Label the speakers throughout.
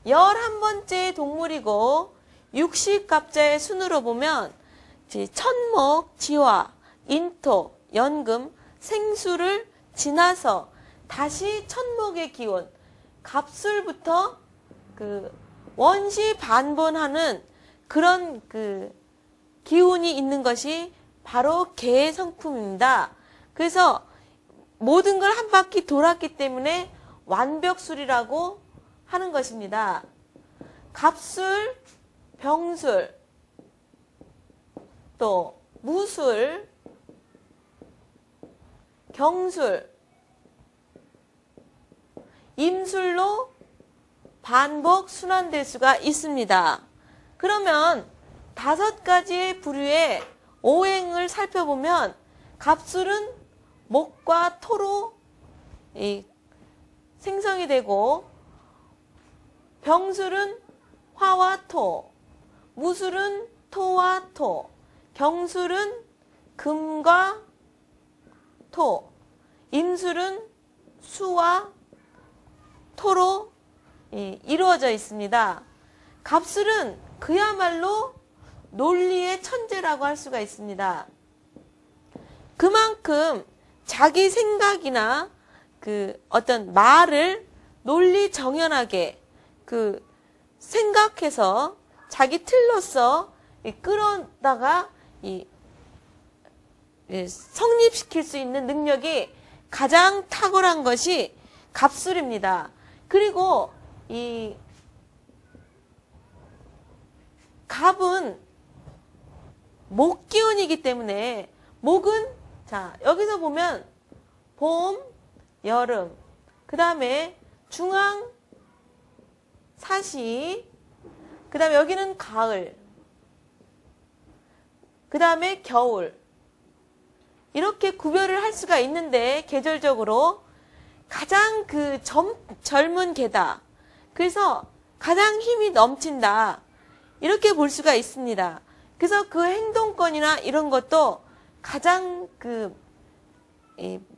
Speaker 1: 11번째 동물이고 육식갑자의 순으로 보면 천목, 지화, 인토, 연금, 생수를 지나서 다시 천목의 기운, 갑술부터 원시 반본하는 그런 기운이 있는 것이 바로 개의 성품입니다. 그래서 모든 걸 한 바퀴 돌았기 때문에 완벽술이라고 하는 것입니다. 갑술, 병술, 또 무술, 경술, 임술로 반복 순환될 수가 있습니다. 그러면 5가지의 부류의 오행을 살펴보면 갑술은 목과 토로 생성이 되고, 병술은 화와 토, 무술은 토와 토, 경술은 금과 토, 임술은 수와 토로 이루어져 있습니다. 갑술은 그야말로 논리의 천재라고 할 수가 있습니다. 그만큼 자기 생각이나 어떤 말을 논리 정연하게 생각해서 자기 틀로서 끌어다가 성립시킬 수 있는 능력이 가장 탁월한 것이 갑술입니다. 그리고 이 갑은 목기운이기 때문에 목은 여기서 보면 봄, 여름, 그 다음에 중앙, 사시, 그 다음에 여기는 가을, 그 다음에 겨울, 이렇게 구별을 할 수가 있는데 계절적으로 가장 젊은 개다. 그래서 가장 힘이 넘친다. 이렇게 볼 수가 있습니다. 그래서 그 행동권이나 이런 것도 가장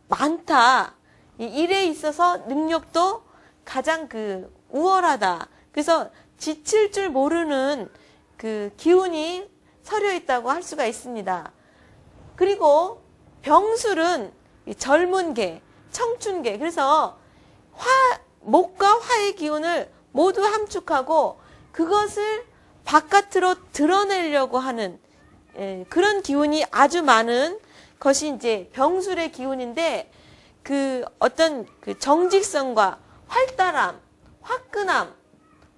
Speaker 1: 많다. 이 일에 있어서 능력도 가장 우월하다. 그래서 지칠 줄 모르는 기운이 서려 있다고 할 수가 있습니다. 그리고 병술은 젊은 개, 청춘개. 그래서 목과 화의 기운을 모두 함축하고 그것을 바깥으로 드러내려고 하는 그런 기운이 아주 많은 것이 이제 병술의 기운인데, 어떤 정직성과 활달함, 화끈함,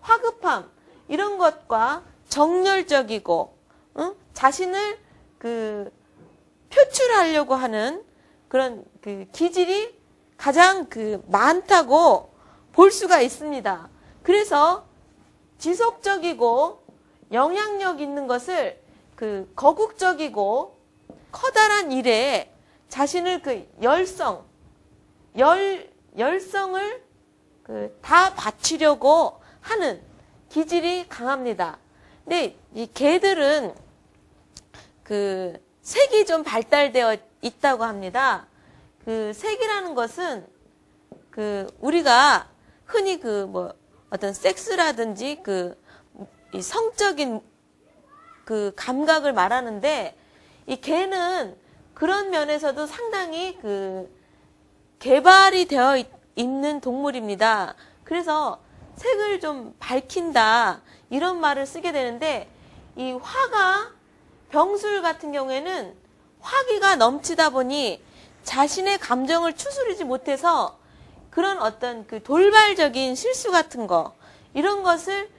Speaker 1: 화급함, 이런 것과 정열적이고, 자신을 표출하려고 하는 그런 기질이 가장 많다고 볼 수가 있습니다. 그래서 지속적이고 영향력 있는 것을 거국적이고 커다란 일에 자신을 열성을 다 바치려고 하는 기질이 강합니다. 근데 이 개들은 색이 좀 발달되어 있다고 합니다. 색이라는 것은 우리가 흔히 어떤 섹스라든지 이 성적인 감각을 말하는데, 이 개는 그런 면에서도 상당히 개발이 되어 있는 동물입니다. 그래서 색을 좀 밝힌다, 이런 말을 쓰게 되는데, 이 화가 병술 같은 경우에는 화기가 넘치다 보니 자신의 감정을 추스르지 못해서 그런 어떤 돌발적인 실수 같은 거, 이런 것을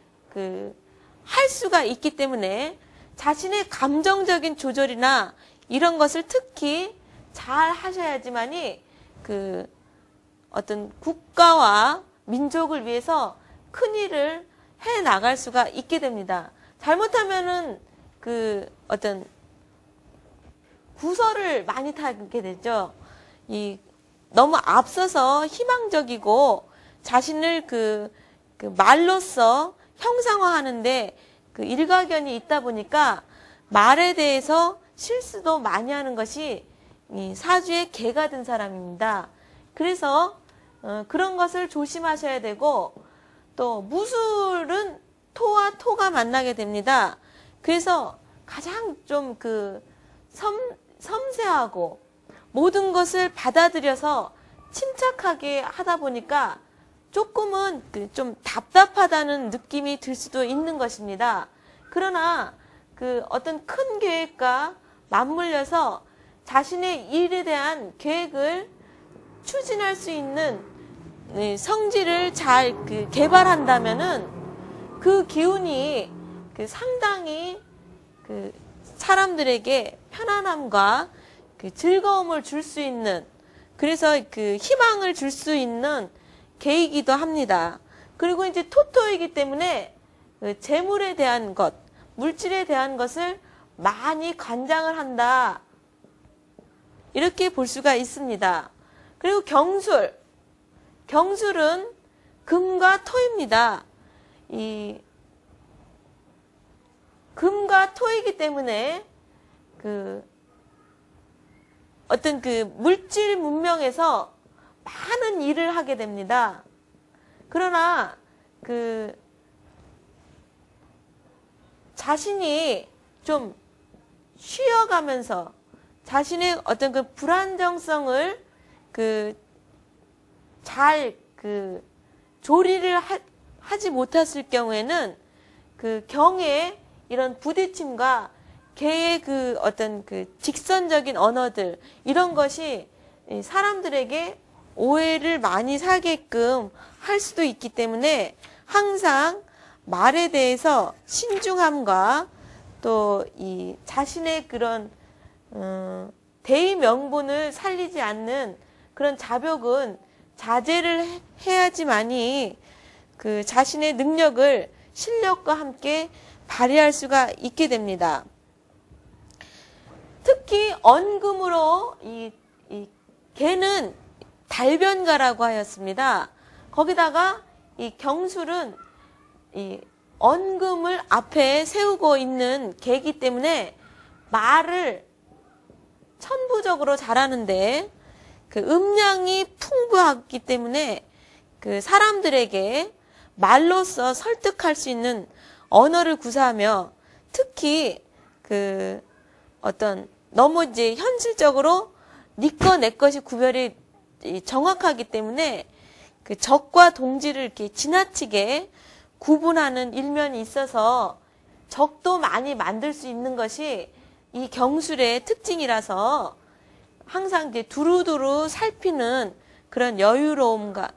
Speaker 1: 할 수가 있기 때문에 자신의 감정적인 조절이나 이런 것을 특히 잘 하셔야지만이 어떤 국가와 민족을 위해서 큰 일을 해 나갈 수가 있게 됩니다. 잘못하면은 어떤 구설을 많이 타게 되죠. 너무 앞서서 희망적이고 자신을 말로써 형상화하는데 일가견이 있다 보니까 말에 대해서 실수도 많이 하는 것이 이 사주에 개가 든 사람입니다. 그래서 그런 것을 조심하셔야 되고, 또 무술은 토와 토가 만나게 됩니다. 그래서 가장 좀 섬세하고 모든 것을 받아들여서 침착하게 하다 보니까 조금은 좀 답답하다는 느낌이 들 수도 있는 것입니다. 그러나 어떤 큰 계획과 맞물려서 자신의 일에 대한 계획을 추진할 수 있는 성질을 잘 개발한다면은 그 기운이 상당히 사람들에게 편안함과 즐거움을 줄 수 있는, 그래서 희망을 줄 수 있는 계이기도 합니다. 그리고 이제 토토이기 때문에 재물에 대한 것, 물질에 대한 것을 많이 관장을 한다, 이렇게 볼 수가 있습니다. 그리고 경술은 금과 토입니다. 이 금과 토이기 때문에 어떤 물질 문명에서 많은 일을 하게 됩니다. 그러나 자신이 좀 쉬어가면서 자신의 어떤 불안정성을 잘 조리를 하지 못했을 경우에는 경의 이런 부딪힘과 개의 어떤 직선적인 언어들, 이런 것이 사람들에게 오해를 많이 사게끔 할 수도 있기 때문에 항상 말에 대해서 신중함과 또 이 자신의 그런 대의 명분을 살리지 않는 그런 자벽은 자제를 해야지만이 자신의 능력을 실력과 함께 발휘할 수가 있게 됩니다. 특히 언금으로 이 개는 달변가라고 하였습니다. 거기다가 이 경술은 이 언금을 앞에 세우고 있는 개이기 때문에 말을 천부적으로 잘하는데 음량이 풍부하기 때문에 사람들에게 말로써 설득할 수 있는 언어를 구사하며, 특히 어떤 너무 이제 현실적으로 네 거 내 것이 구별이 정확하기 때문에 적과 동지를 이렇게 지나치게 구분하는 일면이 있어서 적도 많이 만들 수 있는 것이 이 경술의 특징이라서 항상 이제 두루두루 살피는 그런 여유로움과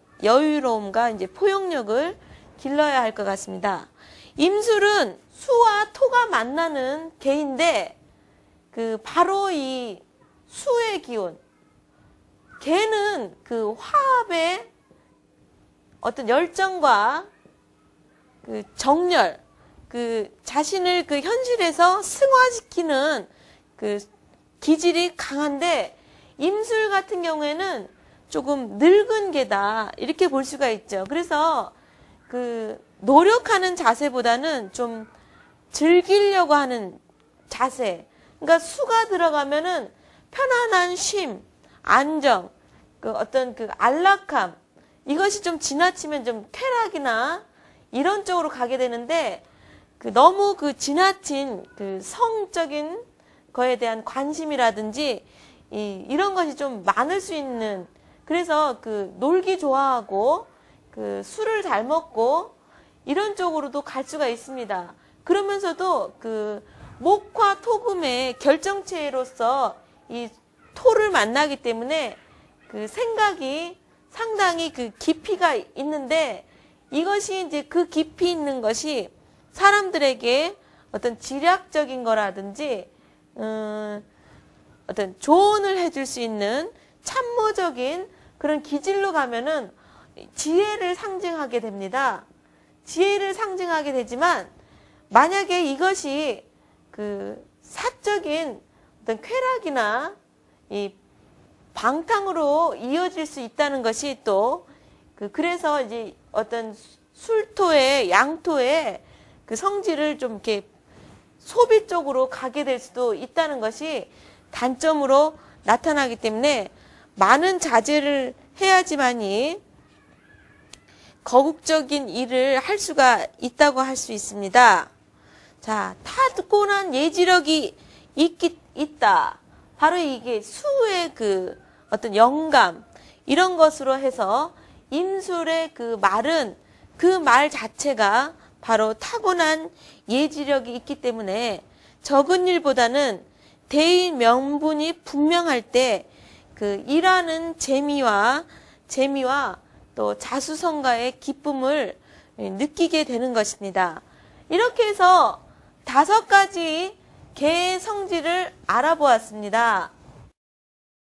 Speaker 1: 이제 포용력을 길러야 할 것 같습니다. 임술은 수와 토가 만나는 개인데 바로 이 수의 기운, 개는 화합의 어떤 열정과 정열, 자신을 현실에서 승화시키는 기질이 강한데, 임술 같은 경우에는 조금 늙은 개다, 이렇게 볼 수가 있죠. 그래서 노력하는 자세보다는 좀 즐기려고 하는 자세. 그러니까 수가 들어가면은 편안한 쉼, 안정, 어떤 안락함, 이것이 좀 지나치면 좀 쾌락이나 이런 쪽으로 가게 되는데, 너무 지나친 성적인 거에 대한 관심이라든지 이런 것이 좀 많을 수 있는, 그래서 놀기 좋아하고 술을 잘 먹고 이런 쪽으로도 갈 수가 있습니다. 그러면서도 목화 토금의 결정체로서 이 토를 만나기 때문에 생각이 상당히 깊이가 있는데, 이것이 이제 깊이 있는 것이 사람들에게 어떤 지략적인 거라든지 어떤 조언을 해줄 수 있는 참모적인 그런 기질로 가면은 지혜를 상징하게 됩니다. 지혜를 상징하게 되지만, 만약에 이것이 사적인 어떤 쾌락이나 이 방탕으로 이어질 수 있다는 것이 또 그래서 이제 어떤 술토의 양토의 성질을 좀 이렇게 소비 쪽으로 가게 될 수도 있다는 것이 단점으로 나타나기 때문에 많은 자제를 해야지만이 거국적인 일을 할 수가 있다고 할 수 있습니다. 자, 타고난 예지력이 있다. 바로 이게 수의 그 어떤 영감, 이런 것으로 해서 임술의 그 말은 그 말 자체가 바로 타고난 예지력이 있기 때문에 적은 일보다는 대의 명분이 분명할 때 그 일하는 재미와 또 자수성가의 기쁨을 느끼게 되는 것입니다. 이렇게 해서 5가지 개의 성질을 알아보았습니다.